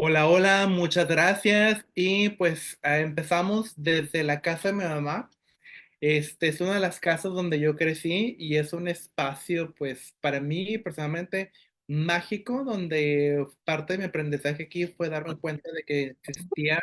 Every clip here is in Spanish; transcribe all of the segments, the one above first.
Hola, hola, muchas gracias. Y pues empezamos desde la casa de mi mamá. Es una de las casas donde yo crecí y es un espacio, pues, para mí personalmente mágico, donde parte de mi aprendizaje aquí fue darme cuenta de que existía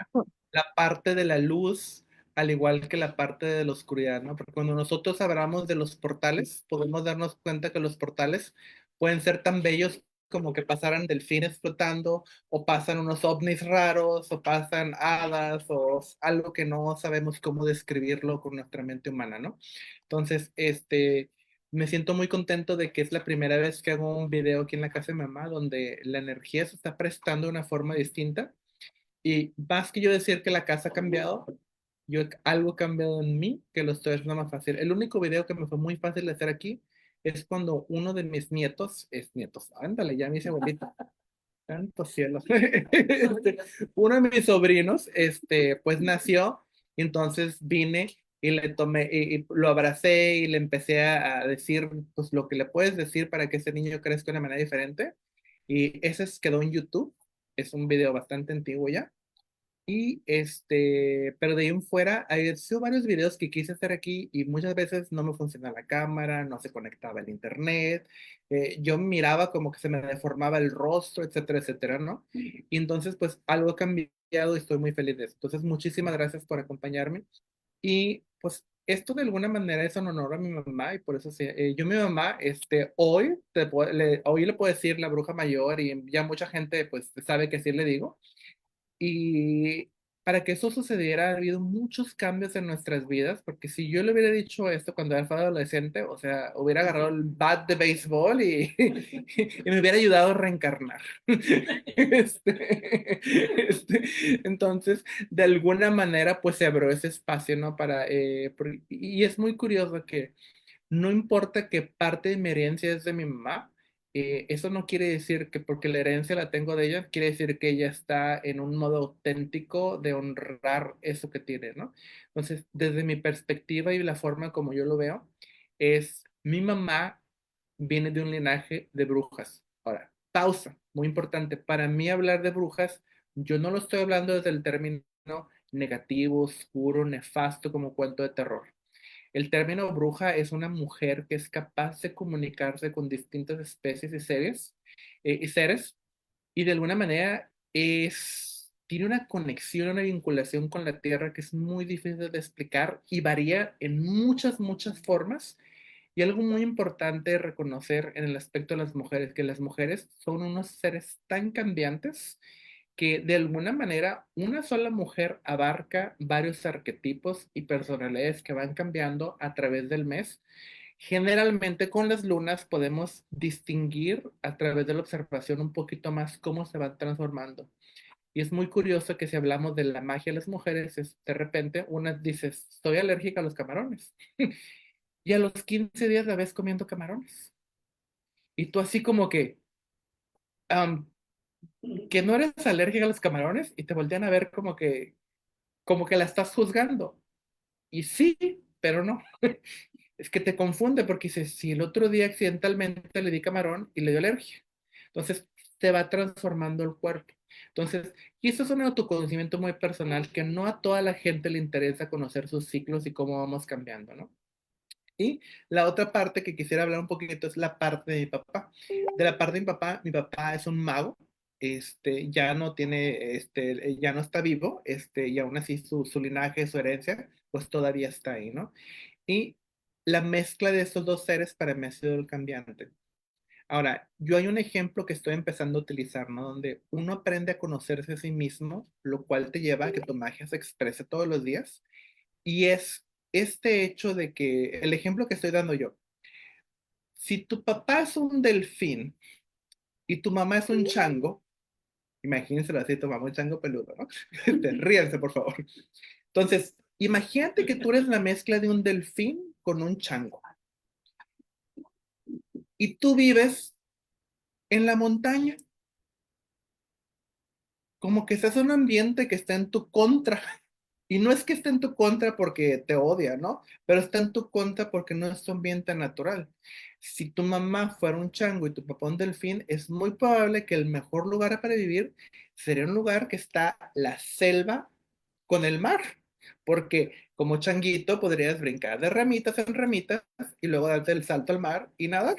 la parte de la luz, al igual que la parte de la oscuridad, ¿no? Porque cuando nosotros hablamos de los portales, podemos darnos cuenta que los portales pueden ser tan bellos como que pasaran delfines flotando, o pasan unos ovnis raros, o pasan hadas, o algo que no sabemos cómo describirlo con nuestra mente humana, ¿no? Entonces, me siento muy contento de que es la primera vez que hago un video aquí en la casa de mi mamá, donde la energía se está prestando de una forma distinta. Y más que yo decir que la casa ha cambiado, algo ha cambiado en mí que lo estoy haciendo más fácil. El único video que me fue muy fácil de hacer aquí es cuando uno de mis nietos, ándale, ya me hice abuelita. Santo cielo. Uno de mis sobrinos, pues nació, y entonces vine y le tomé, y lo abracé y le empecé a decir, pues lo que le puedes decir para que ese niño crezca de una manera diferente. Y quedó en YouTube. Es un video bastante antiguo ya. Y pero de ahí en fuera, hay sido varios videos que quise hacer aquí y muchas veces no me funcionaba la cámara, no se conectaba el internet, yo miraba como que se me deformaba el rostro, etcétera, etcétera, ¿no? Y entonces, pues algo ha cambiado y estoy muy feliz de eso. Entonces, muchísimas gracias por acompañarme. Y pues esto de alguna manera es en honor a mi mamá y por eso sí, yo mi mamá, hoy le puedo decir la bruja mayor y ya mucha gente pues sabe que sí le digo. Y para que eso sucediera, ha habido muchos cambios en nuestras vidas, porque si yo le hubiera dicho esto cuando era adolescente, o sea, hubiera agarrado el bat de béisbol y me hubiera ayudado a reencarnar. Este, entonces, de alguna manera, pues se abrió ese espacio, ¿no? Y es muy curioso que no importa que parte de mi herencia es de mi mamá, eso no quiere decir que porque la herencia la tengo de ella, quiere decir que ella está en un modo auténtico de honrar eso que tiene, ¿no? Entonces, desde mi perspectiva y la forma como yo lo veo, es mi mamá viene de un linaje de brujas. Ahora, pausa, muy importante. Para mí hablar de brujas, yo no lo estoy hablando desde el término negativo, oscuro, nefasto, como cuento de terror. El término bruja es una mujer que es capaz de comunicarse con distintas especies y seres, y de alguna manera tiene una conexión, una vinculación con la tierra que es muy difícil de explicar y varía en muchas, muchas formas. Y algo muy importante de reconocer en el aspecto de las mujeres, que las mujeres son unos seres tan cambiantes que de alguna manera una sola mujer abarca varios arquetipos y personalidades que van cambiando a través del mes. Generalmente con las lunas podemos distinguir a través de la observación un poquito más cómo se van transformando. Y es muy curioso que si hablamos de la magia de las mujeres, de repente una dice, estoy alérgica a los camarones. Y a los 15 días la ves comiendo camarones. Y tú así como "Am, que no eres alérgica a los camarones", y te voltean a ver como que la estás juzgando. Y sí, pero no. Es que te confunde porque dices, si el otro día accidentalmente le di camarón y le dio alergia. Entonces te va transformando el cuerpo. Entonces, y eso es un autoconocimiento muy personal que no a toda la gente le interesa conocer sus ciclos y cómo vamos cambiando, ¿no? Y la otra parte que quisiera hablar un poquito es la parte de mi papá. De la parte de mi papá es un mago. Ya no tiene, ya no está vivo, y aún así su linaje, su herencia, pues todavía está ahí, ¿no? Y la mezcla de estos dos seres para mí ha sido el cambiante. Ahora, yo hay un ejemplo que estoy empezando a utilizar, ¿no? Donde uno aprende a conocerse a sí mismo, lo cual te lleva a que tu magia se exprese todos los días. Y es este hecho de que, el ejemplo que estoy dando yo, si tu papá es un delfín y tu mamá es un chango, imagínenselo así, tu mamá es un chango peludo, ¿no? Ríanse, por favor. Entonces, imagínate que tú eres la mezcla de un delfín con un chango y tú vives en la montaña, como que estás en un ambiente que está en tu contra. Y no es que esté en tu contra porque te odia, ¿no? Pero está en tu contra porque no es tu ambiente natural. Si tu mamá fuera un chango y tu papá un delfín, es muy probable que el mejor lugar para vivir sería un lugar que está la selva con el mar. Porque como changuito podrías brincar de ramitas en ramitas y luego darte el salto al mar y nadar.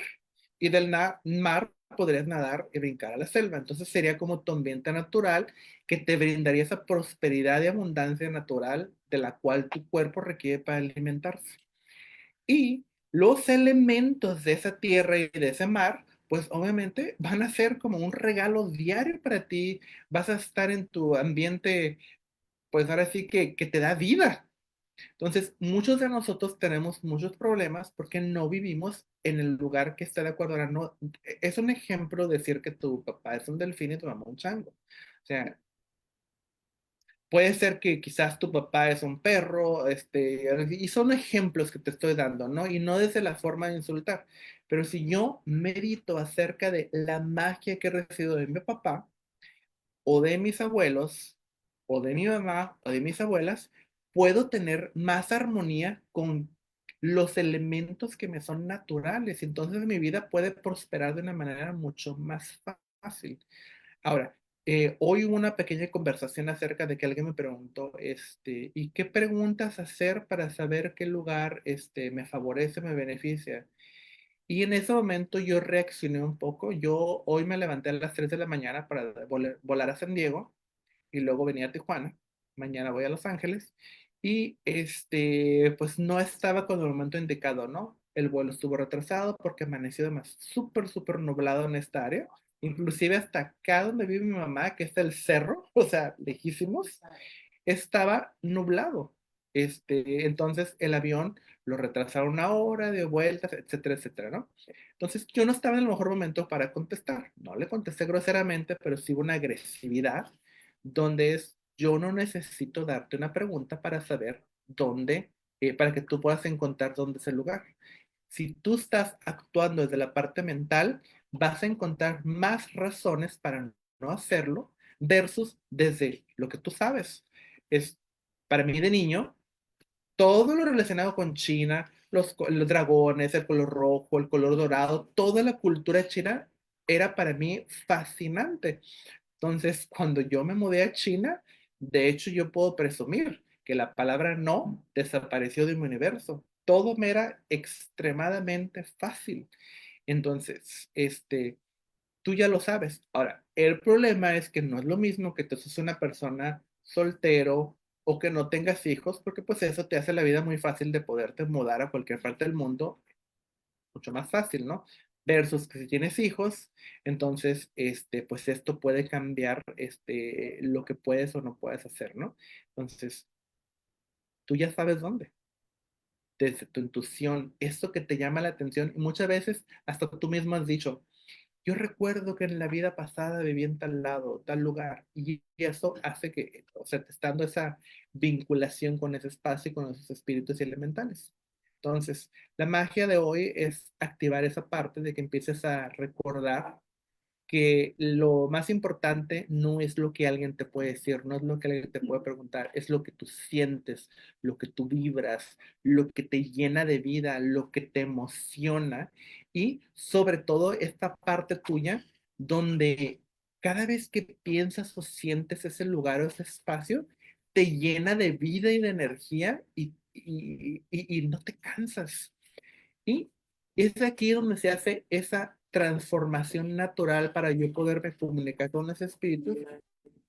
Y del mar podrías nadar y brincar a la selva. Entonces sería como tu ambiente natural que te brindaría esa prosperidad y abundancia natural de la cual tu cuerpo requiere para alimentarse. Y los elementos de esa tierra y de ese mar, pues obviamente van a ser como un regalo diario para ti. Vas a estar en tu ambiente, pues ahora sí que te da vida. Entonces, muchos de nosotros tenemos muchos problemas porque no vivimos en el lugar que está de acuerdo. Ahora, no, es un ejemplo decir que tu papá es un delfín y tu mamá un chango. O sea, puede ser que quizás tu papá es un perro, y son ejemplos que te estoy dando, ¿no? Y no desde la forma de insultar. Pero si yo medito acerca de la magia que he recibido de mi papá, o de mis abuelos, o de mi mamá, o de mis abuelas, puedo tener más armonía con los elementos que me son naturales. Entonces mi vida puede prosperar de una manera mucho más fácil. Ahora, hoy hubo una pequeña conversación acerca de que alguien me preguntó, ¿y qué preguntas hacer para saber qué lugar, me favorece, me beneficia? Y en ese momento yo reaccioné un poco. Yo hoy me levanté a las 3 de la mañana para volar a San Diego y luego venía a Tijuana. Mañana voy a Los Ángeles. Y pues no estaba con el momento indicado, ¿no? El vuelo estuvo retrasado porque amaneció además súper, súper nublado en esta área. Inclusive hasta acá donde vive mi mamá, que es el cerro, o sea, lejísimos, estaba nublado. Entonces el avión lo retrasaron una hora de vueltas, etcétera, etcétera, ¿no? Entonces yo no estaba en el mejor momento para contestar. No le contesté groseramente, pero sí hubo una agresividad donde yo no necesito darte una pregunta para saber dónde, para que tú puedas encontrar dónde es el lugar. Si tú estás actuando desde la parte mental, vas a encontrar más razones para no hacerlo versus desde lo que tú sabes. Es, para mí de niño, todo lo relacionado con China, los dragones, el color rojo, el color dorado, toda la cultura china era para mí fascinante. Entonces, cuando yo me mudé a China, de hecho yo puedo presumir que la palabra no desapareció de mi universo. Todo me era extremadamente fácil. Entonces, tú ya lo sabes. Ahora, el problema es que no es lo mismo que tú seas una persona soltero o que no tengas hijos, porque pues eso te hace la vida muy fácil de poderte mudar a cualquier parte del mundo, mucho más fácil, ¿no? Versus que si tienes hijos, entonces, pues esto puede cambiar, lo que puedes o no puedes hacer, ¿no? Entonces, tú ya sabes dónde, desde tu intuición, esto que te llama la atención, y muchas veces hasta tú mismo has dicho, yo recuerdo que en la vida pasada viví en tal lado, tal lugar, y eso hace que, o sea, te está dando esa vinculación con ese espacio y con esos espíritus elementales. Entonces, la magia de hoy es activar esa parte de que empieces a recordar que lo más importante no es lo que alguien te puede decir, no es lo que alguien te puede preguntar, es lo que tú sientes, lo que tú vibras, lo que te llena de vida, lo que te emociona y sobre todo esta parte tuya donde cada vez que piensas o sientes ese lugar o ese espacio, te llena de vida y de energía y no te cansas. Y es aquí donde se hace esa transformación natural para yo poderme comunicar con los espíritus.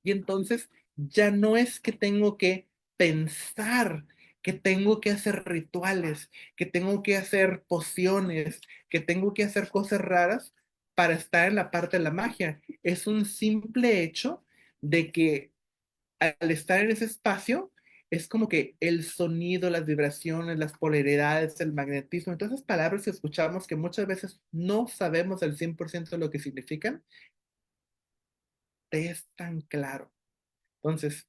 Y entonces ya no es que tengo que pensar, que tengo que hacer rituales, que tengo que hacer pociones, que tengo que hacer cosas raras para estar en la parte de la magia. Es un simple hecho de que al estar en ese espacio, es como que el sonido, las vibraciones, las polaridades, el magnetismo, todas esas palabras que escuchamos que muchas veces no sabemos al 100% lo que significan, te es tan claro. Entonces,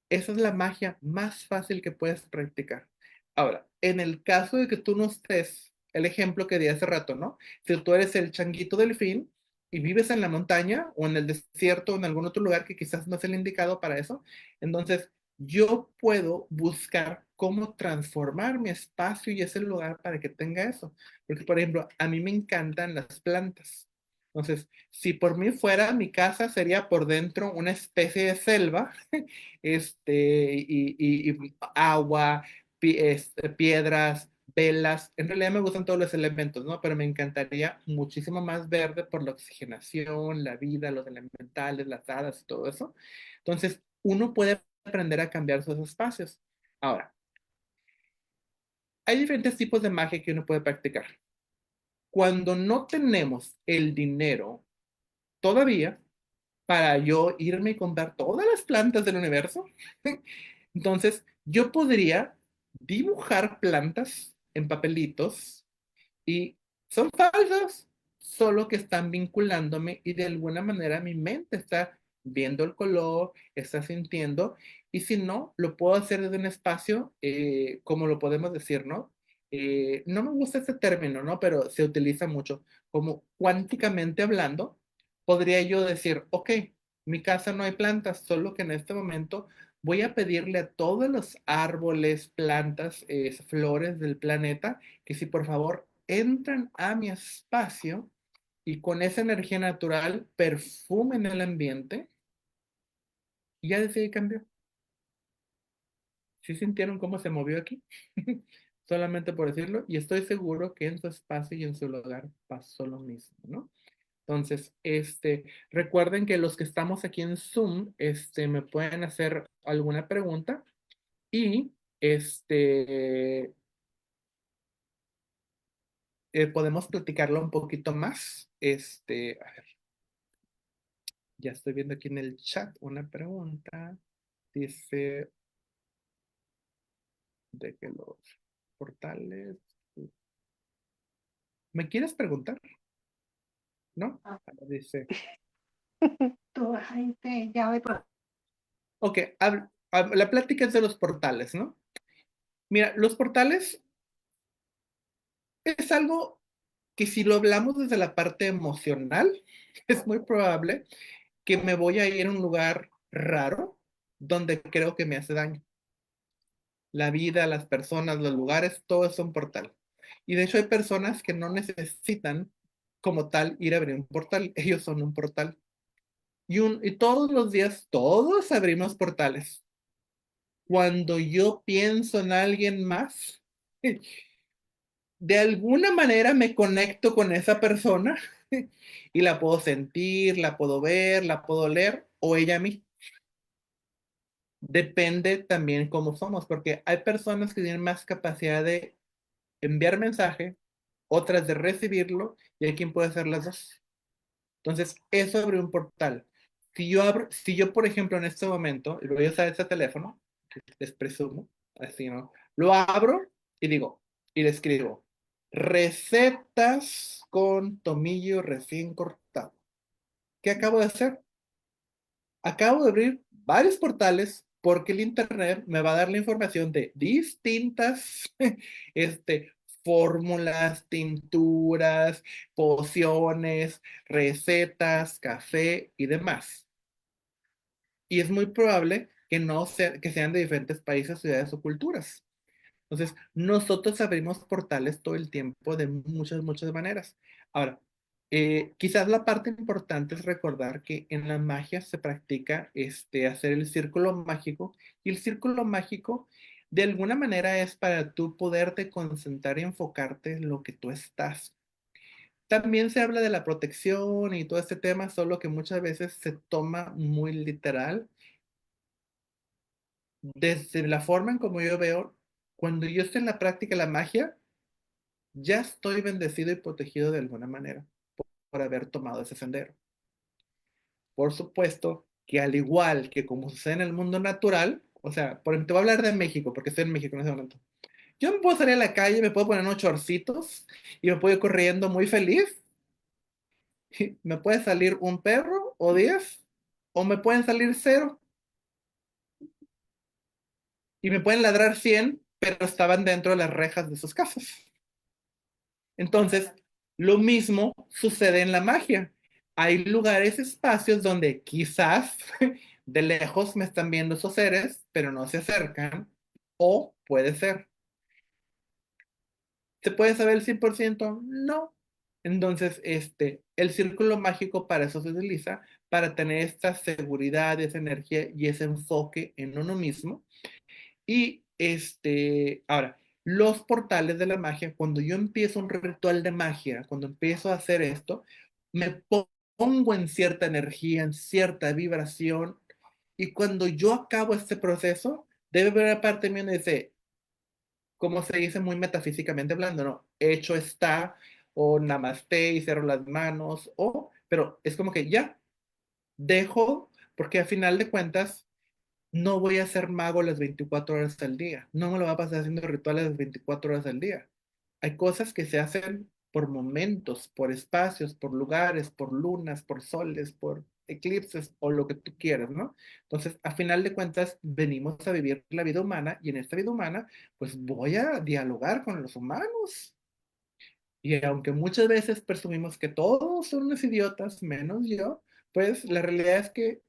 esa es la magia más fácil que puedes practicar. Ahora, en el caso de que tú no estés, el ejemplo que di hace rato, ¿no? Si tú eres el changuito delfín y vives en la montaña o en el desierto o en algún otro lugar que quizás no es el indicado para eso, entonces yo puedo buscar cómo transformar mi espacio y ese lugar para que tenga eso. Porque, por ejemplo, a mí me encantan las plantas. Entonces, si por mí fuera, mi casa sería por dentro una especie de selva, y agua, piedras, velas. En realidad me gustan todos los elementos, ¿no? Pero me encantaría muchísimo más verde por la oxigenación, la vida, los elementales, las hadas y todo eso. Entonces, uno puede aprender a cambiar sus espacios. Ahora, hay diferentes tipos de magia que uno puede practicar. Cuando no tenemos el dinero todavía para yo irme y comprar todas las plantas del universo, entonces yo podría dibujar plantas en papelitos y son falsas, solo que están vinculándome y de alguna manera mi mente está viendo el color, está sintiendo, y si no, lo puedo hacer desde un espacio, como lo podemos decir, ¿no? No me gusta ese término, ¿no? Pero se utiliza mucho, como cuánticamente hablando, podría yo decir, ok, mi casa no hay plantas, solo que en este momento voy a pedirle a todos los árboles, plantas, flores del planeta, que si por favor entran a mi espacio y con esa energía natural perfumen el ambiente, y ya desde ahí cambió. ¿Sí sintieron cómo se movió aquí? Solamente por decirlo, y estoy seguro que en su espacio y en su lugar pasó lo mismo, ¿no? Entonces, recuerden que los que estamos aquí en Zoom, me pueden hacer alguna pregunta y podemos platicarlo un poquito más. A ver, ya estoy viendo aquí en el chat una pregunta. Dice de que los portales. ¿Me quieres preguntar? ¿No? Ah, Dice, tu gente ya ve por... ok, la plática es de los portales, ¿no? Mira, los portales es algo que si lo hablamos desde la parte emocional, es muy probable que me voy a ir a un lugar raro donde creo que me hace daño. La vida, las personas, los lugares, todo es un portal. Y de hecho hay personas que no necesitan como tal ir a abrir un portal, ellos son un portal. Y todos los días, todos abrimos portales. Cuando yo pienso en alguien más, de alguna manera me conecto con esa persona y la puedo sentir, la puedo ver, la puedo leer, o ella a mí. Depende también cómo somos, porque hay personas que tienen más capacidad de enviar mensaje, otras de recibirlo, y hay quien puede hacer las dos. Entonces, eso abre un portal. Si yo, por ejemplo, en este momento, y voy a usar este teléfono, que les presumo, así, ¿no? Lo abro y digo, y le escribo, recetas con tomillo recién cortado. ¿Qué acabo de hacer? Acabo de abrir varios portales porque el internet me va a dar la información de distintas este, fórmulas, tinturas, pociones, recetas, café y demás. Y es muy probable que sean de diferentes países, ciudades o culturas. Entonces, nosotros abrimos portales todo el tiempo de muchas, muchas maneras. Ahora, quizás la parte importante es recordar que en la magia se practica hacer el círculo mágico, y el círculo mágico de alguna manera es para tú poderte concentrar y enfocarte en lo que tú estás. También se habla de la protección y todo este tema, solo que muchas veces se toma muy literal. Desde la forma en como yo veo, cuando yo estoy en la práctica de la magia, ya estoy bendecido y protegido de alguna manera por haber tomado ese sendero. Por supuesto que al igual que como sucede en el mundo natural, o sea, por ejemplo, te voy a hablar de México, porque estoy en México en ese momento. Yo me puedo salir a la calle, me puedo poner unos chorcitos y me puedo ir corriendo muy feliz. Me puede salir un perro o 10, o me pueden salir cero, y me pueden ladrar 100, pero estaban dentro de las rejas de sus casas. Entonces, lo mismo sucede en la magia. Hay lugares, espacios donde quizás de lejos me están viendo esos seres, pero no se acercan, o puede ser. ¿Se puede saber el 100%? No. Entonces, el círculo mágico para eso se utiliza, para tener esta seguridad, esa energía y ese enfoque en uno mismo. Y ahora, los portales de la magia, cuando yo empiezo un ritual de magia, cuando empiezo a hacer esto, me pongo en cierta energía, en cierta vibración, y cuando yo acabo este proceso, debe haber una parte mía donde dice, como se dice muy metafísicamente hablando, ¿no? Hecho está, o namaste y cierro las manos, pero es como que ya, dejo, porque a final de cuentas, no voy a ser mago las 24 horas al día. No me lo va a pasar haciendo rituales las 24 horas al día. Hay cosas que se hacen por momentos, por espacios, por lugares, por lunas, por soles, por eclipses o lo que tú quieras, ¿no? Entonces, a final de cuentas, venimos a vivir la vida humana y en esta vida humana, pues voy a dialogar con los humanos. Y aunque muchas veces presumimos que todos son unos idiotas, menos yo, pues la realidad es que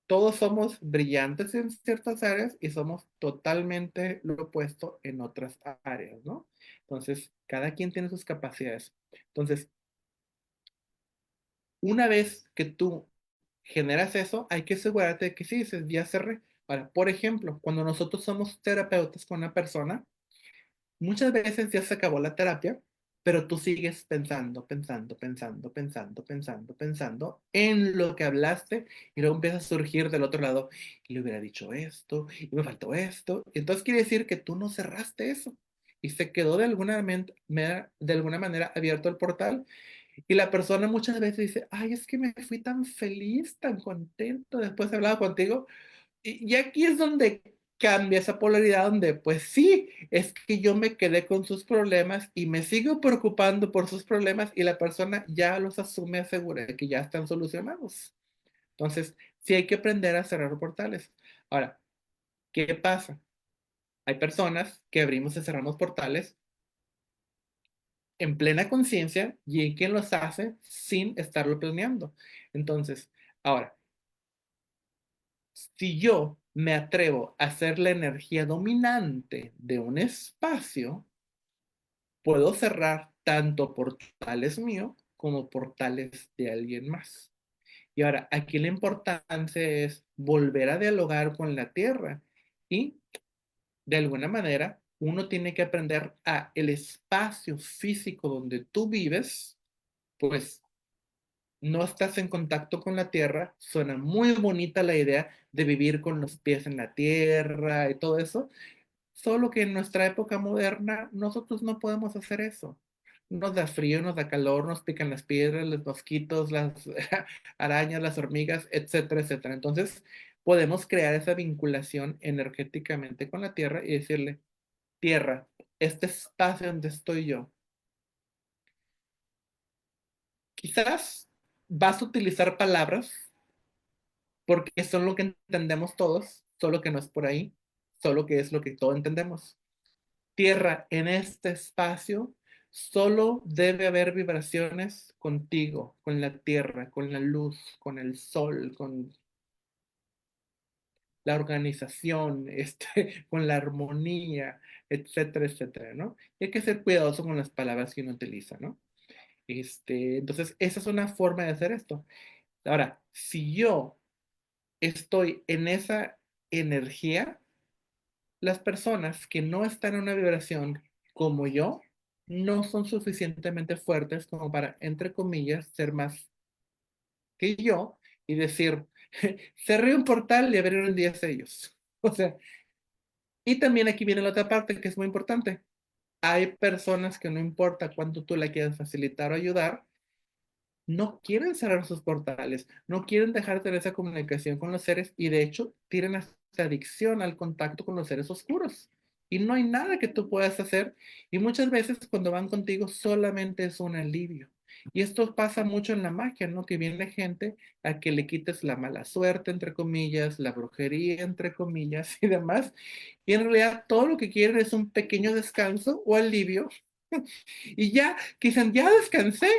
todos somos brillantes en ciertas áreas y somos totalmente lo opuesto en otras áreas, ¿no? Entonces, cada quien tiene sus capacidades. Entonces, una vez que tú generas eso, hay que asegurarte de que sí, dices, ya cerré. Ahora, por ejemplo, cuando nosotros somos terapeutas con una persona, muchas veces ya se acabó la terapia, pero tú sigues pensando, pensando, pensando, pensando, pensando, pensando en lo que hablaste y luego empieza a surgir del otro lado, y le hubiera dicho esto, y me faltó esto. Y entonces quiere decir que tú no cerraste eso y se quedó de alguna manera abierto el portal. Y la persona muchas veces dice, ay, es que me fui tan feliz, tan contento después de hablar contigo, y aquí es donde cambia esa polaridad, donde pues sí, es que yo me quedé con sus problemas y me sigo preocupando por sus problemas y la persona ya los asume, asegura de que ya están solucionados. Entonces, sí hay que aprender a cerrar portales. Ahora, ¿qué pasa? Hay personas que abrimos y cerramos portales en plena conciencia y hay quien los hace sin estarlo planeando. Entonces, ahora, si yo me atrevo a ser la energía dominante de un espacio, puedo cerrar tanto portales míos como portales de alguien más. Y ahora, aquí la importancia es volver a dialogar con la tierra y de alguna manera uno tiene que aprender a el espacio físico donde tú vives, pues no estás en contacto con la tierra. Suena muy bonita la idea de vivir con los pies en la tierra y todo eso, solo que en nuestra época moderna nosotros no podemos hacer eso. Nos da frío, nos da calor, nos pican las piedras, los mosquitos, las arañas, las hormigas, etcétera, etcétera. Entonces, podemos crear esa vinculación energéticamente con la tierra y decirle, tierra, este espacio donde estoy yo, quizás vas a utilizar palabras porque son lo que entendemos todos, solo que no es por ahí, solo que es lo que todos entendemos. Tierra, en este espacio solo debe haber vibraciones contigo, con la tierra, con la luz, con el sol, con la organización, con la armonía, etcétera, etcétera, ¿no? Y hay que ser cuidadoso con las palabras que uno utiliza, ¿no? Entonces, esa es una forma de hacer esto. Ahora, si yo estoy en esa energía, las personas que no están en una vibración como yo no son suficientemente fuertes como para, entre comillas, ser más que yo y decir, cerré un portal y abrieron 10 ellos. O sea, y también aquí viene la otra parte que es muy importante. Hay personas que no importa cuánto tú la quieras facilitar o ayudar, no quieren cerrar sus portales, no quieren dejar de tener esa comunicación con los seres y de hecho tienen hasta adicción al contacto con los seres oscuros. Y no hay nada que tú puedas hacer y muchas veces cuando van contigo solamente es un alivio. Y esto pasa mucho en la magia, ¿no? Que viene gente a que le quites la mala suerte, entre comillas, la brujería, entre comillas y demás. Y en realidad todo lo que quieren es un pequeño descanso o alivio. Y ya, que dicen, ya descansé,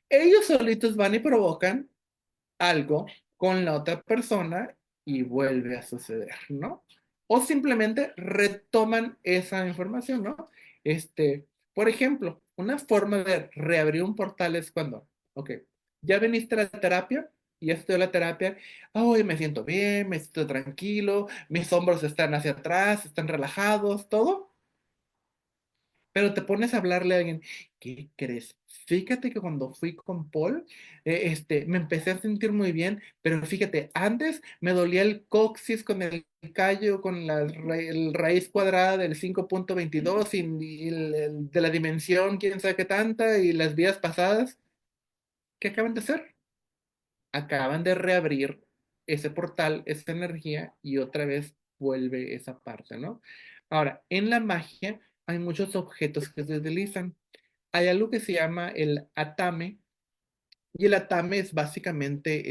ellos solitos van y provocan algo con la otra persona y vuelve a suceder, ¿no? O simplemente retoman esa información, ¿no? Por ejemplo, una forma de reabrir un portal es cuando, ok, ya viniste a la terapia y ya estoy en la terapia, hoy me siento bien, me siento tranquilo, mis hombros están hacia atrás, están relajados, todo. Pero te pones a hablarle a alguien, ¿qué crees? Fíjate que cuando fui con Paul, me empecé a sentir muy bien, pero fíjate, antes me dolía el coxis con el callo, con el raíz cuadrada del 5.22 y de la dimensión, quién sabe qué tanta, y las vías pasadas. ¿Qué acaban de hacer? Acaban de reabrir ese portal, esa energía, y otra vez vuelve esa parte, ¿no? Ahora, en la magia hay muchos objetos que se utilizan. Hay algo que se llama el atame, y el atame es básicamente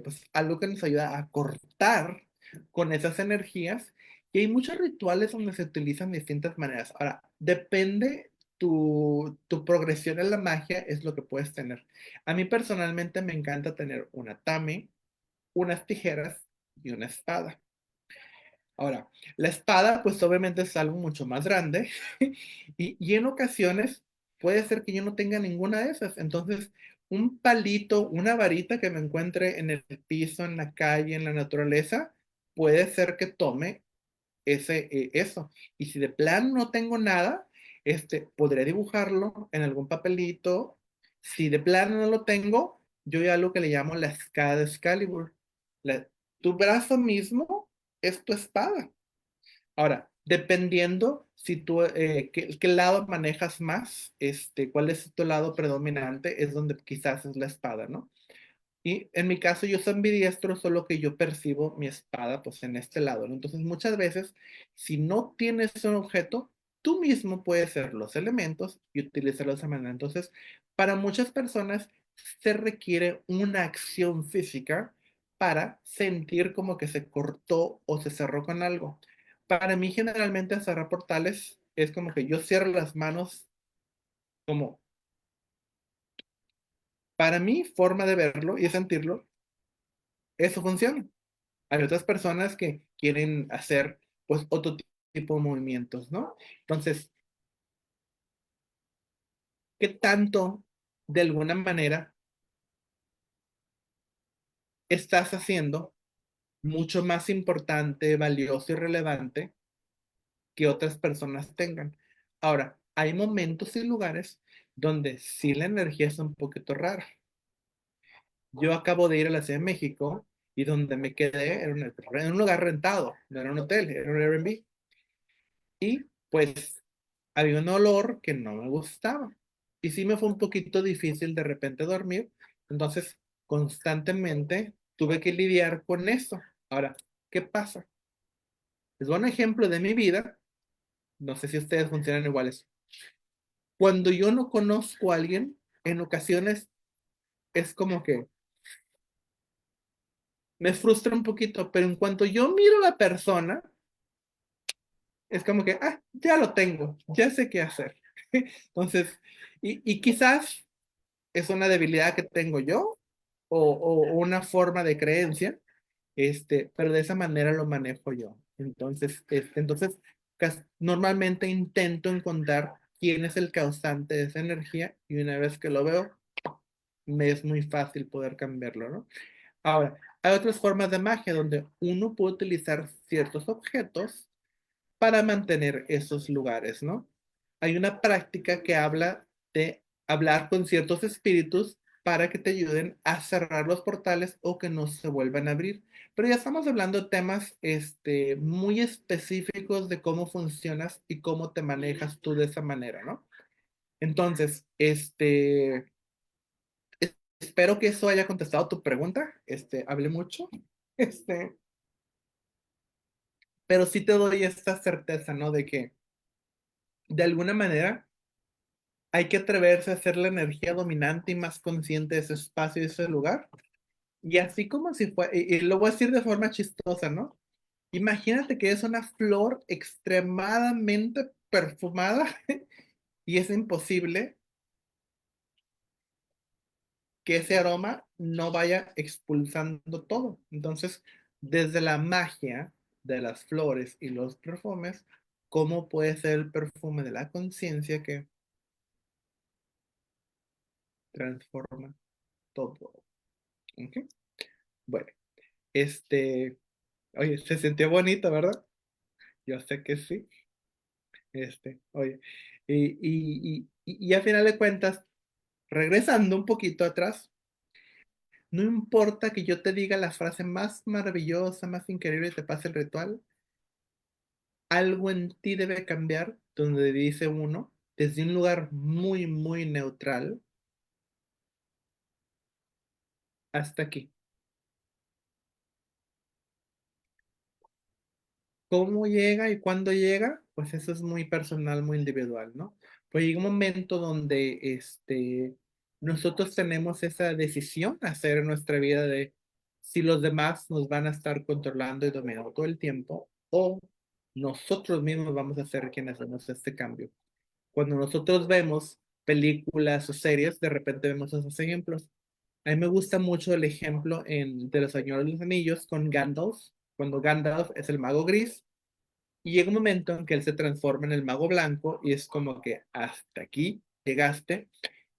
pues, algo que nos ayuda a cortar con esas energías, y hay muchos rituales donde se utilizan de distintas maneras. Ahora, depende tu progresión en la magia, es lo que puedes tener. A mí personalmente me encanta tener un atame, unas tijeras y una espada. Ahora, la espada, pues obviamente es algo mucho más grande y en ocasiones puede ser que yo no tenga ninguna de esas. Entonces, un palito, una varita que me encuentre en el piso, en la calle, en la naturaleza, puede ser que tome eso. Y si de plan no tengo nada, podré dibujarlo en algún papelito. Si de plan no lo tengo, yo ya lo que le llamo la espada de Excalibur. La- Tu brazo mismo es tu espada. Ahora, dependiendo si tú, qué lado manejas más, cuál es tu lado predominante, es donde quizás es la espada, ¿no? Y en mi caso yo soy ambidiestro, solo que yo percibo mi espada pues en este lado, ¿no? Entonces muchas veces, si no tienes un objeto, tú mismo puedes ser los elementos y utilizarlos de esa manera. Entonces, para muchas personas se requiere una acción física para sentir como que se cortó o se cerró con algo. Para mí generalmente cerrar portales es como que yo cierro las manos como, para mí, forma de verlo y sentirlo, eso funciona. Hay otras personas que quieren hacer pues otro tipo de movimientos, ¿no? Entonces, ¿qué tanto de alguna manera estás haciendo mucho más importante, valioso y relevante que otras personas tengan? Ahora, hay momentos y lugares donde sí la energía es un poquito rara. Yo acabo de ir a la Ciudad de México y donde me quedé era en un lugar rentado, no era un hotel, era un Airbnb. Y pues había un olor que no me gustaba. Y sí me fue un poquito difícil de repente dormir. Entonces, constantemente tuve que lidiar con eso. Ahora, ¿qué pasa? Les doy un ejemplo de mi vida. No sé si ustedes funcionan iguales. Cuando yo no conozco a alguien, en ocasiones es como que me frustra un poquito, pero en cuanto yo miro a la persona, es como que, ya lo tengo, ya sé qué hacer. Entonces, y quizás es una debilidad que tengo yo o una forma de creencia, pero de esa manera lo manejo yo. Entonces normalmente intento encontrar quién es el causante de esa energía y una vez que lo veo, me es muy fácil poder cambiarlo, ¿no? Ahora, hay otras formas de magia donde uno puede utilizar ciertos objetos para mantener esos lugares, ¿no? Hay una práctica que habla de hablar con ciertos espíritus para que te ayuden a cerrar los portales o que no se vuelvan a abrir. Pero ya estamos hablando de temas muy específicos de cómo funcionas y cómo te manejas tú de esa manera, ¿no? Entonces, espero que eso haya contestado tu pregunta. Hablé mucho, este, pero sí te doy esta certeza, ¿no? De que de alguna manera hay que atreverse a ser la energía dominante y más consciente de ese espacio y ese lugar. Y así como si fue, y lo voy a decir de forma chistosa, ¿no? Imagínate que es una flor extremadamente perfumada y es imposible que ese aroma no vaya expulsando todo. Entonces, desde la magia de las flores y los perfumes, ¿cómo puede ser el perfume de la conciencia que transforma todo? ¿Ok? Bueno, este, oye, se sintió bonito, ¿verdad? Yo sé que sí. Oye, y a final de cuentas, regresando un poquito atrás, no importa que yo te diga la frase más maravillosa, más increíble y te pase el ritual, algo en ti debe cambiar, donde dice uno, desde un lugar muy, muy neutral hasta aquí. ¿Cómo llega y cuándo llega? Pues eso es muy personal, muy individual, ¿no? Pues llega un momento donde nosotros tenemos esa decisión a hacer en nuestra vida de si los demás nos van a estar controlando y dominando todo el tiempo o nosotros mismos vamos a ser quienes hacemos este cambio. Cuando nosotros vemos películas o series, de repente vemos esos ejemplos. A mí me gusta mucho el ejemplo de Los Señores de los Anillos con Gandalf, cuando Gandalf es el mago gris y llega un momento en que él se transforma en el mago blanco y es como que hasta aquí llegaste.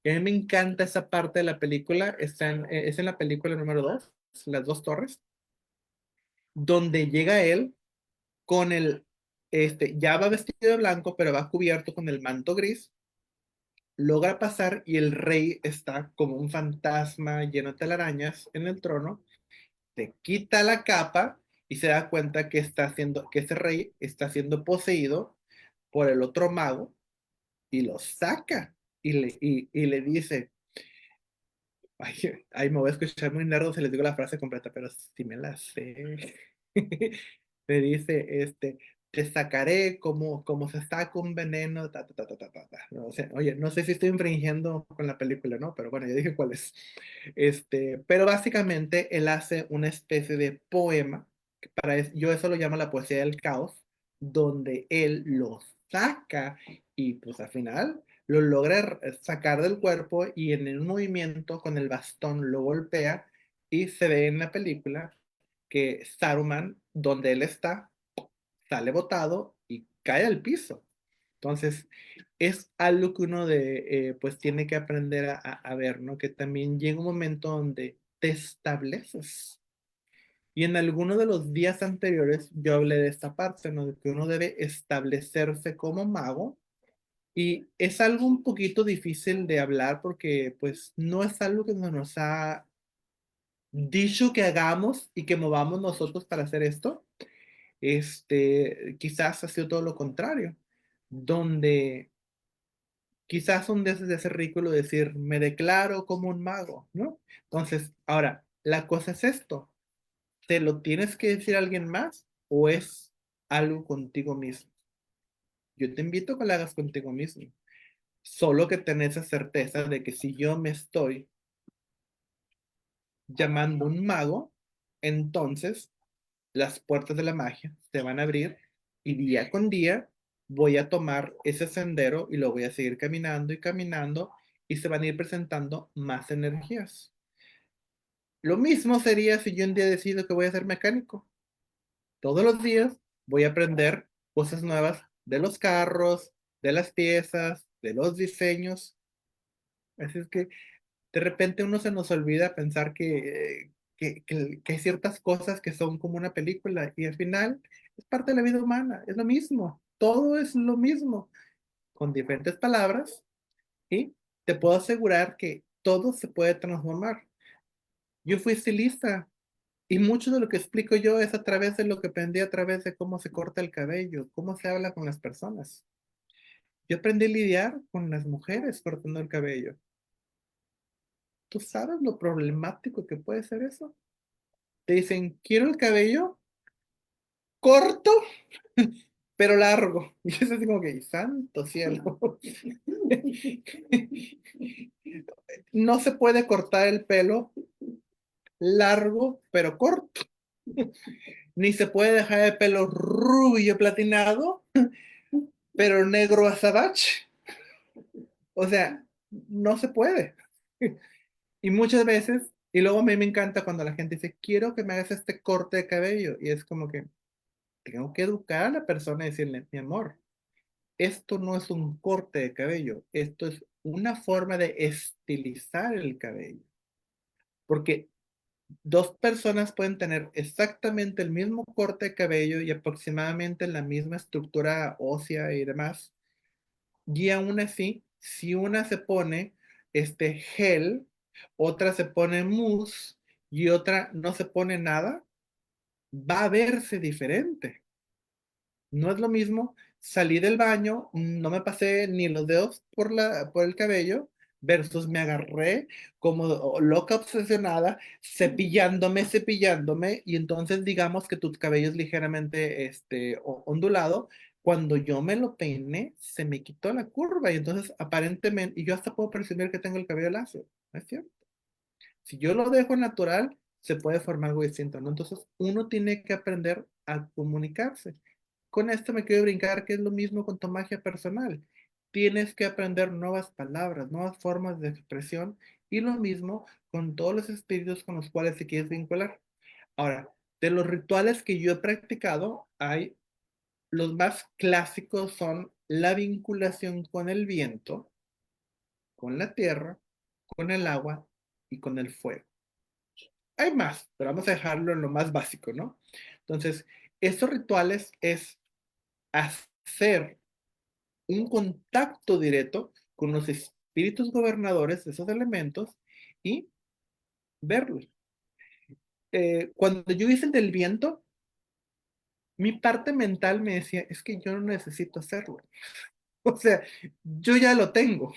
Y a mí me encanta esa parte de la película, es en la película número 2, Las Dos Torres, donde llega él con ya va vestido de blanco, pero va cubierto con el manto gris, logra pasar y el rey está como un fantasma lleno de telarañas en el trono, te quita la capa y se da cuenta que ese rey está siendo poseído por el otro mago y lo saca y le dice, ay, ay, me voy a escuchar muy nerdo si les digo la frase completa, pero sí me la sé. Le dice, te sacaré como se saca un veneno, ta, ta, ta, ta, ta, ta, ta. No, o sea, oye, no sé si estoy infringiendo con la película, ¿no? Pero bueno, ya dije cuál es. Pero básicamente él hace una especie de poema, yo eso lo llamo la poesía del caos, donde él lo saca y pues al final lo logra sacar del cuerpo y en un movimiento con el bastón lo golpea y se ve en la película que Saruman, donde él está, sale botado y cae al piso. Entonces, es algo que uno pues tiene que aprender a ver, ¿no? Que también llega un momento donde te estableces. Y en alguno de los días anteriores yo hablé de esta parte, ¿no? De que uno debe establecerse como mago. Y es algo un poquito difícil de hablar porque pues no es algo que nos ha dicho que hagamos y que movamos nosotros para hacer esto. Quizás ha sido todo lo contrario, donde quizás un día de ser ridículo decir, me declaro como un mago, ¿no? Entonces, ahora, la cosa es esto, ¿te lo tienes que decir a alguien más o es algo contigo mismo? Yo te invito a que lo hagas contigo mismo, solo que tenés esa certeza de que si yo me estoy llamando un mago, entonces las puertas de la magia se van a abrir y día con día voy a tomar ese sendero y lo voy a seguir caminando y caminando y se van a ir presentando más energías. Lo mismo sería si yo un día decido que voy a ser mecánico. Todos los días voy a aprender cosas nuevas de los carros, de las piezas, de los diseños. Así es que de repente uno se nos olvida pensar que hay ciertas cosas que son como una película y al final es parte de la vida humana, es lo mismo, todo es lo mismo, con diferentes palabras y te puedo asegurar que todo se puede transformar. Yo fui estilista y mucho de lo que explico yo es a través de lo que aprendí a través de cómo se corta el cabello, cómo se habla con las personas. Yo aprendí a lidiar con las mujeres cortando el cabello. ¿Tú sabes lo problemático que puede ser eso? Te dicen, quiero el cabello corto, pero largo. Y es así como que, santo cielo. No se puede cortar el pelo largo, pero corto. Ni se puede dejar el pelo rubio platinado, pero negro azabache. O sea, no se puede. Y muchas veces, y luego a mí me encanta cuando la gente dice, quiero que me hagas este corte de cabello. Y es como que tengo que educar a la persona y decirle, mi amor, esto no es un corte de cabello, esto es una forma de estilizar el cabello. Porque dos personas pueden tener exactamente el mismo corte de cabello y aproximadamente la misma estructura ósea y demás. Y aún así, si una se pone este gel, otra se pone mousse y otra no se pone nada, va a verse diferente. No es lo mismo salí del baño, no me pasé ni los dedos por el cabello, versus me agarré como loca obsesionada, cepillándome, y entonces digamos que tu cabello es ligeramente ondulado. Cuando yo me lo peiné, se me quitó la curva y entonces aparentemente, y yo hasta puedo presumir que tengo el cabello lacio, ¿no es cierto? Si yo lo dejo natural, se puede formar algo distinto, ¿no? Entonces, uno tiene que aprender a comunicarse. Con esto me quiero brincar, que es lo mismo con tu magia personal. Tienes que aprender nuevas palabras, nuevas formas de expresión y lo mismo con todos los espíritus con los cuales te quieres vincular. Ahora, de los rituales que yo he practicado, hay los más clásicos son la vinculación con el viento, con la tierra, con el agua y con el fuego. Hay más, pero vamos a dejarlo en lo más básico, ¿no? Entonces, estos rituales es hacer un contacto directo con los espíritus gobernadores de esos elementos y verlos. Cuando yo hice el del viento, mi parte mental me decía, es que yo no necesito hacerlo. O sea, yo ya lo tengo.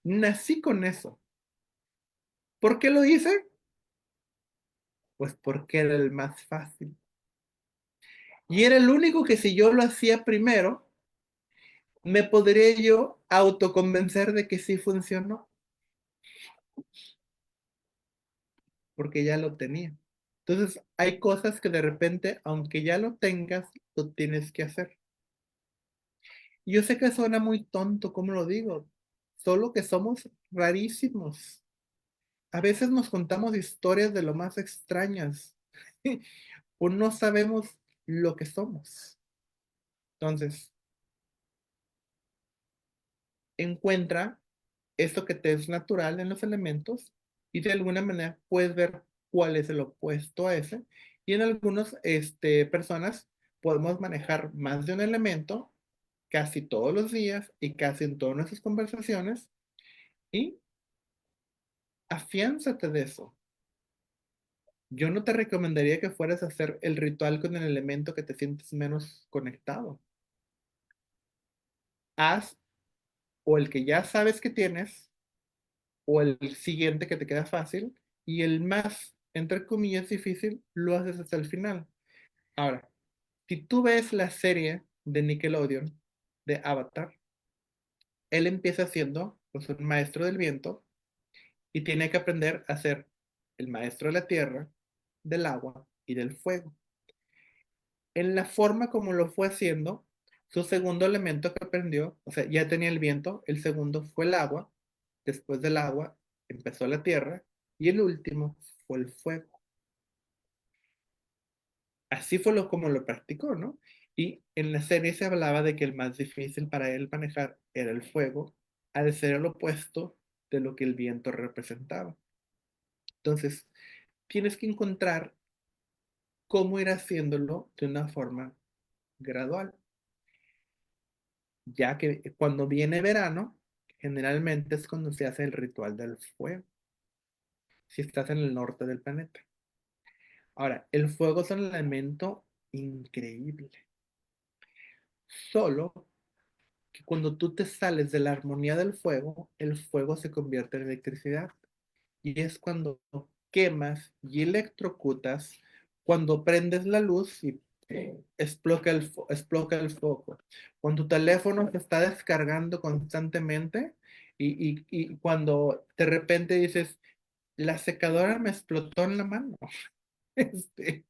Nací con eso. ¿Por qué lo hice? Pues porque era el más fácil. Y era el único que si yo lo hacía primero, me podría yo autoconvencer de que sí funcionó, porque ya lo tenía. Entonces, hay cosas que de repente, aunque ya lo tengas, lo tienes que hacer. Y yo sé que suena muy tonto, como lo digo, solo que somos rarísimos. A veces nos contamos historias de lo más extrañas o no sabemos lo que somos. Entonces, encuentra esto que te es natural en los elementos y de alguna manera puedes ver cuál es el opuesto a ese. Y en algunas personas podemos manejar más de un elemento casi todos los días y casi en todas nuestras conversaciones y afiánzate de eso. Yo no te recomendaría que fueras a hacer el ritual con el elemento que te sientes menos conectado. Haz o el que ya sabes que tienes o el siguiente que te queda fácil y el más, entre comillas, difícil, lo haces hasta el final. Ahora, si tú ves la serie de Nickelodeon de Avatar, él empieza siendo pues, un maestro del viento y tiene que aprender a ser el maestro de la tierra, del agua y del fuego. En la forma como lo fue haciendo, su segundo elemento que aprendió, o sea, ya tenía el viento, el segundo fue el agua, después del agua empezó la tierra y el último fue el fuego. Así fue como lo practicó, ¿no? Y en la serie se hablaba de que el más difícil para él manejar era el fuego, al ser el opuesto de lo que el viento representaba. Entonces, tienes que encontrar cómo ir haciéndolo de una forma gradual, ya que cuando viene verano, generalmente es cuando se hace el ritual del fuego, si estás en el norte del planeta. Ahora, el fuego es un elemento increíble, solo que cuando tú te sales de la armonía del fuego, el fuego se convierte en electricidad. Y es cuando quemas y electrocutas, cuando prendes la luz y explota el foco. Cuando tu teléfono se está descargando constantemente y cuando de repente dices, la secadora me explotó en la mano. Este,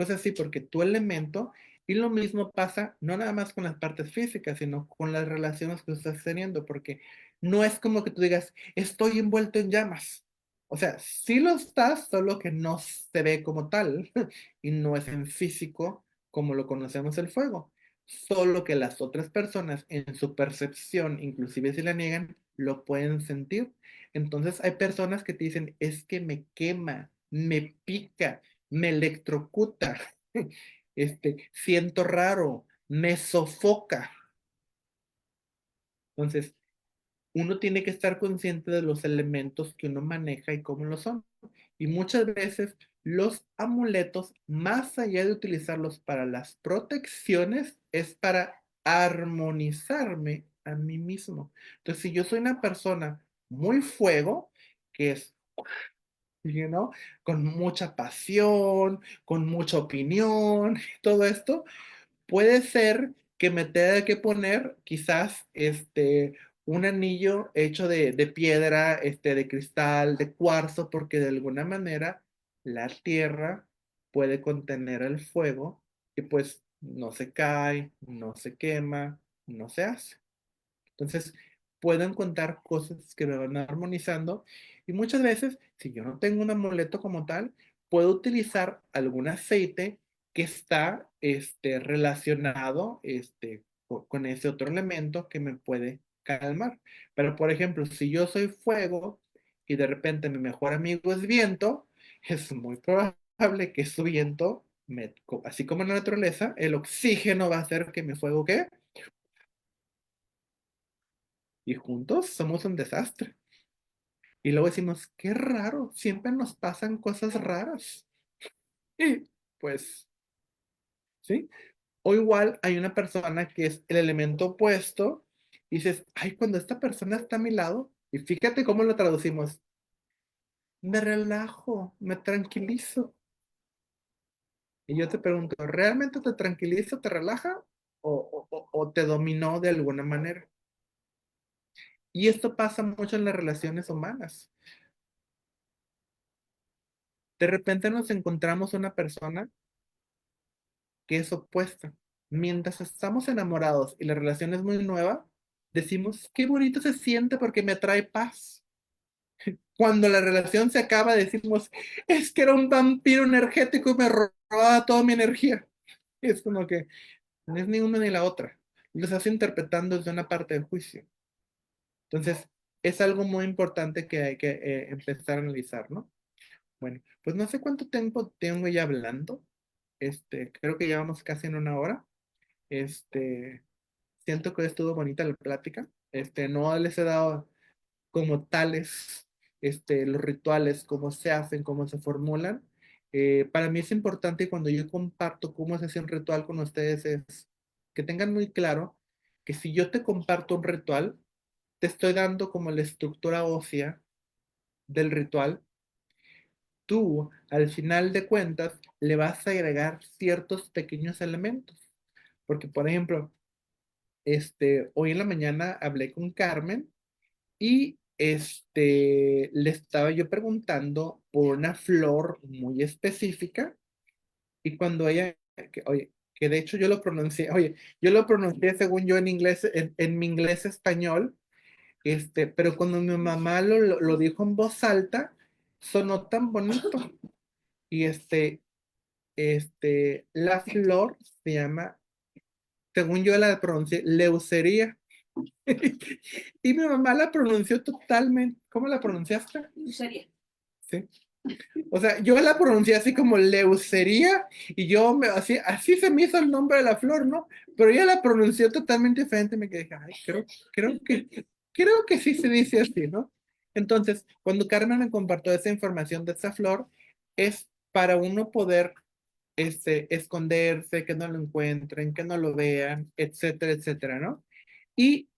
Cosas así, porque tu elemento, y lo mismo pasa no nada más con las partes físicas, sino con las relaciones que estás teniendo, porque no es como que tú digas, estoy envuelto en llamas. O sea, sí lo estás, solo que no se ve como tal y no es en físico como lo conocemos el fuego. Solo que las otras personas en su percepción, inclusive si la niegan, lo pueden sentir. Entonces hay personas que te dicen, es que me quema, me pica, me electrocuta, siento raro, me sofoca. Entonces, uno tiene que estar consciente de los elementos que uno maneja y cómo lo son. Y muchas veces los amuletos, más allá de utilizarlos para las protecciones, es para armonizarme a mí mismo. Entonces, si yo soy una persona muy fuego, que es, you know, con mucha pasión, con mucha opinión, todo esto, puede ser que me tenga que poner quizás un anillo hecho de piedra, de cristal, de cuarzo, porque de alguna manera la tierra puede contener el fuego y pues no se cae, no se quema, no se hace. Entonces, puedo encontrar cosas que me van armonizando y muchas veces, si yo no tengo un amuleto como tal, puedo utilizar algún aceite que está relacionado con ese otro elemento que me puede calmar. Pero, por ejemplo, si yo soy fuego y de repente mi mejor amigo es viento, es muy probable que su viento, así como en la naturaleza, el oxígeno va a hacer que mi fuego, ¿qué? Y juntos somos un desastre. Y luego decimos, qué raro, siempre nos pasan cosas raras. Y pues, ¿sí? O igual hay una persona que es el elemento opuesto y dices, ay, cuando esta persona está a mi lado, y fíjate cómo lo traducimos, me relajo, me tranquilizo. Y yo te pregunto, ¿realmente te tranquiliza, te relaja o te dominó de alguna manera? Y esto pasa mucho en las relaciones humanas. De repente nos encontramos una persona que es opuesta. Mientras estamos enamorados y la relación es muy nueva, decimos, qué bonito se siente porque me trae paz. Cuando la relación se acaba, decimos, es que era un vampiro energético y me robaba toda mi energía. Y es como que no es ni una ni la otra. Lo estás interpretando desde una parte del juicio. Entonces, es algo muy importante que hay que empezar a analizar, ¿no? Bueno, pues no sé cuánto tiempo tengo ya hablando. Creo que llevamos casi en una hora. Este, Siento que estuvo bonita la plática. No les he dado como tales, los rituales, cómo se hacen, cómo se formulan. Para mí es importante cuando yo comparto cómo se hace un ritual con ustedes es que tengan muy claro que si yo te comparto un ritual, te estoy dando como la estructura ósea del ritual. Tú, al final de cuentas, le vas a agregar ciertos pequeños elementos. Porque, por ejemplo, hoy en la mañana hablé con Carmen y le estaba yo preguntando por una flor muy específica y cuando ella, oye, que de hecho yo lo pronuncié, oye, yo lo pronuncié según yo en inglés, en mi inglés español, pero cuando mi mamá lo dijo en voz alta, sonó tan bonito. Y la flor se llama, según yo la pronuncié, leucería. Y mi mamá la pronunció totalmente. ¿Cómo la pronunciaste? Leucería. Sí. O sea, yo la pronuncié así como leucería y así se me hizo el nombre de la flor, ¿no? Pero ella la pronunció totalmente diferente. Me quedé, ay, creo que sí se dice así, ¿no? Entonces, cuando Carmen me compartió esa información de esa flor, es para uno poder esconderse, que no lo encuentren, que no lo vean, etcétera, etcétera, ¿no? Y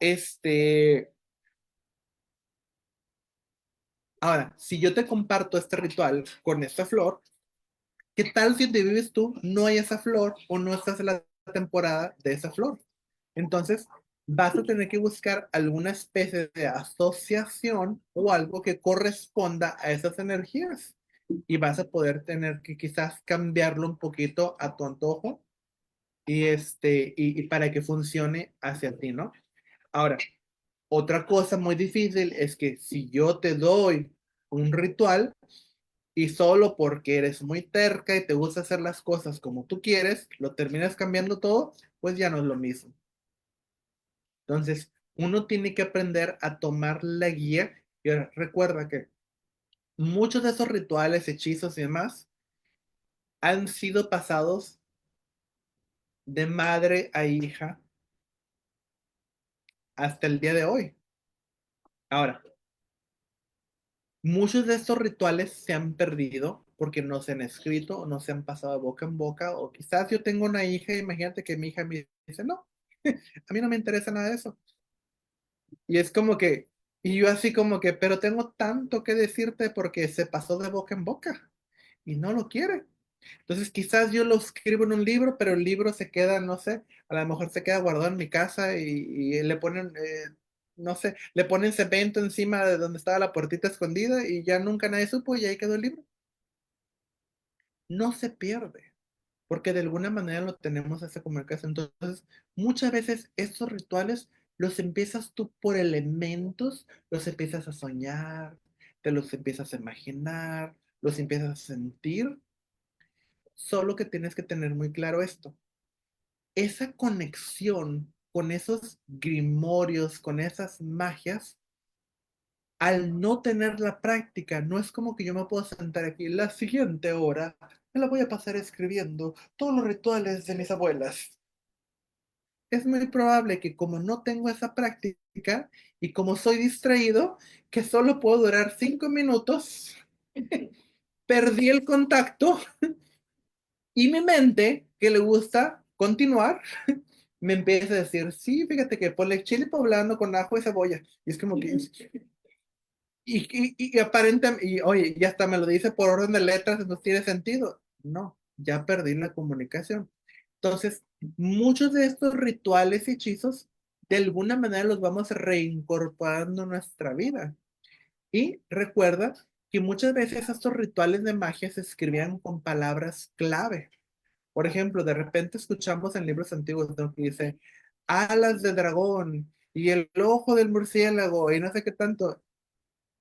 ahora, si yo te comparto este ritual con esta flor, ¿qué tal si donde vives tú no hay esa flor o no estás en la temporada de esa flor? Entonces, vas a tener que buscar alguna especie de asociación o algo que corresponda a esas energías. Y vas a poder tener que quizás cambiarlo un poquito a tu antojo y para que funcione hacia ti, ¿no? Ahora, otra cosa muy difícil es que si yo te doy un ritual y solo porque eres muy terca y te gusta hacer las cosas como tú quieres, lo terminas cambiando todo, pues ya no es lo mismo. Entonces, uno tiene que aprender a tomar la guía y ahora, recuerda que muchos de esos rituales, hechizos y demás han sido pasados de madre a hija hasta el día de hoy. Ahora, muchos de estos rituales se han perdido porque no se han escrito o no se han pasado de boca en boca o quizás yo tengo una hija, imagínate que mi hija me dice, no, a mí no me interesa nada de eso. Y es como que, y yo así como que, pero tengo tanto que decirte porque se pasó de boca en boca y no lo quiere. Entonces quizás yo lo escribo en un libro, pero el libro se queda, no sé, a lo mejor se queda guardado en mi casa y le ponen, no sé, le ponen cemento encima de donde estaba la puertita escondida y ya nunca nadie supo y ahí quedó el libro. No se pierde, porque de alguna manera lo tenemos esa comunicación. Entonces, muchas veces estos rituales los empiezas tú por elementos, los empiezas a soñar, te los empiezas a imaginar, los empiezas a sentir, solo que tienes que tener muy claro esto. Esa conexión con esos grimorios, con esas magias, al no tener la práctica, no es como que yo me puedo sentar aquí la siguiente hora, me la voy a pasar escribiendo todos los rituales de mis abuelas. Es muy probable que como no tengo esa práctica y como soy distraído, que solo puedo durar 5 minutos, perdí el contacto y mi mente, que le gusta continuar, me empieza a decir, sí, fíjate que ponle chile poblano con ajo y cebolla. Y es como que, y aparentemente, y oye, ya hasta me lo dice por orden de letras, entonces tiene sentido. No, ya perdí la comunicación. Entonces, muchos de estos rituales y hechizos, de alguna manera los vamos reincorporando en nuestra vida. Y recuerda que muchas veces estos rituales de magia se escribían con palabras clave. Por ejemplo, de repente escuchamos en libros antiguos, ¿no?, que dice alas de dragón y el ojo del murciélago y no sé qué tanto.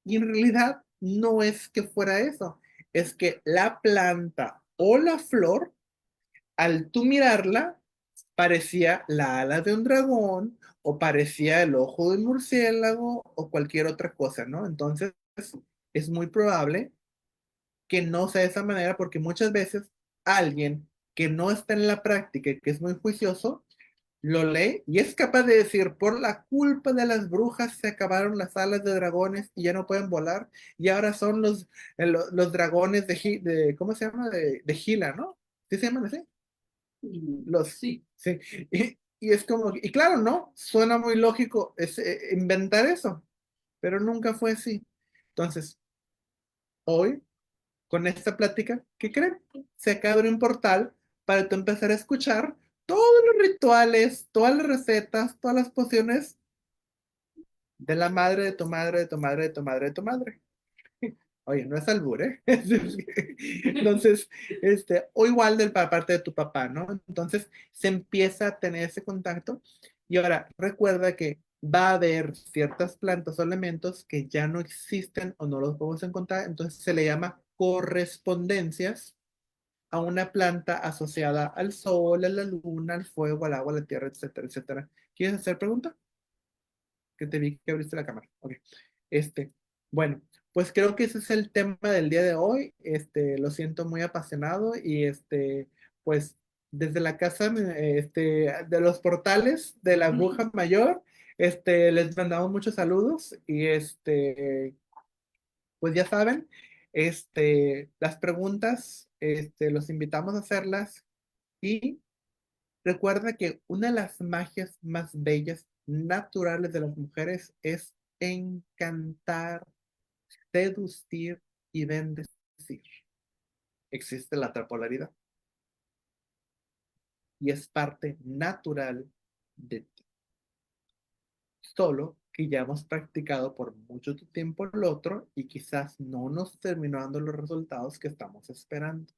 Y en realidad no es que fuera eso, es que la planta o la flor, al tú mirarla, parecía la ala de un dragón o parecía el ojo del murciélago o cualquier otra cosa, ¿no? Entonces, es muy probable que no sea de esa manera porque muchas veces alguien que no está en la práctica y que es muy juicioso, lo lee y es capaz de decir, por la culpa de las brujas se acabaron las alas de dragones y ya no pueden volar y ahora son los dragones ¿cómo se llama? De Gila, ¿no? ¿Sí se llaman así? Sí. Sí. Y es como, y claro, ¿no? Suena muy lógico inventar eso, pero nunca fue así. Entonces, hoy con esta plática, ¿qué creen? Se abre un portal para tú empezar a escuchar todos los rituales, todas las recetas, todas las pociones de la madre de tu madre, de tu madre, de tu madre, de tu madre. Oye, no es albur, ¿eh? Entonces, o igual parte de tu papá, ¿no? Entonces, se empieza a tener ese contacto. Y ahora, recuerda que va a haber ciertas plantas o elementos que ya no existen o no los podemos encontrar. Entonces, se le llama correspondencias a una planta asociada al sol, a la luna, al fuego, al agua, a la tierra, etcétera, etcétera. ¿Quieres hacer pregunta? Que te vi que abriste la cámara. Ok. Este, bueno, pues creo que ese es el tema del día de hoy. Lo siento muy apasionado y pues desde la casa, de los portales de la bruja mayor, les mandamos muchos saludos y pues ya saben, las preguntas, los invitamos a hacerlas y recuerda que una de las magias más bellas, naturales de las mujeres es encantar, seducir y bendecir. Existe la trapolaridad y es parte natural de ti. Solo que ya hemos practicado por mucho tiempo el otro y quizás no nos terminó dando los resultados que estamos esperando.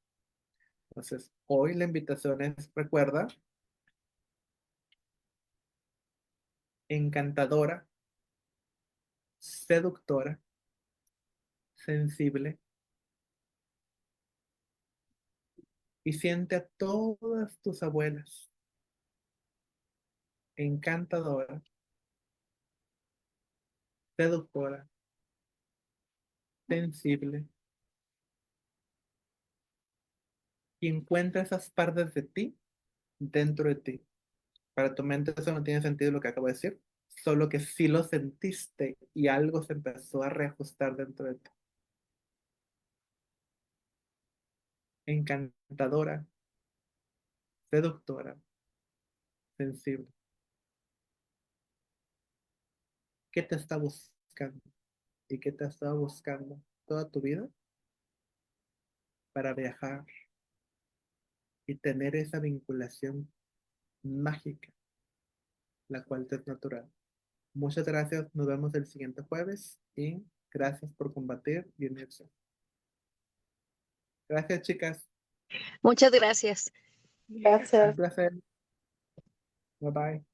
Entonces, hoy la invitación es, recuerda, encantadora, seductora, sensible, y siente a todas tus abuelas, encantadora, seductora, sensible, y encuentra esas partes de ti dentro de ti. Para tu mente eso no tiene sentido lo que acabo de decir, solo que sí lo sentiste y algo se empezó a reajustar dentro de ti. Encantadora, seductora, sensible. ¿Qué te está buscando? ¿Y qué te ha estado buscando toda tu vida para viajar y tener esa vinculación mágica, la cual te es natural? Muchas gracias, nos vemos el siguiente jueves y gracias por combatir y unirse. Gracias, chicas. Muchas gracias. Un Gracias. placer. Bye bye.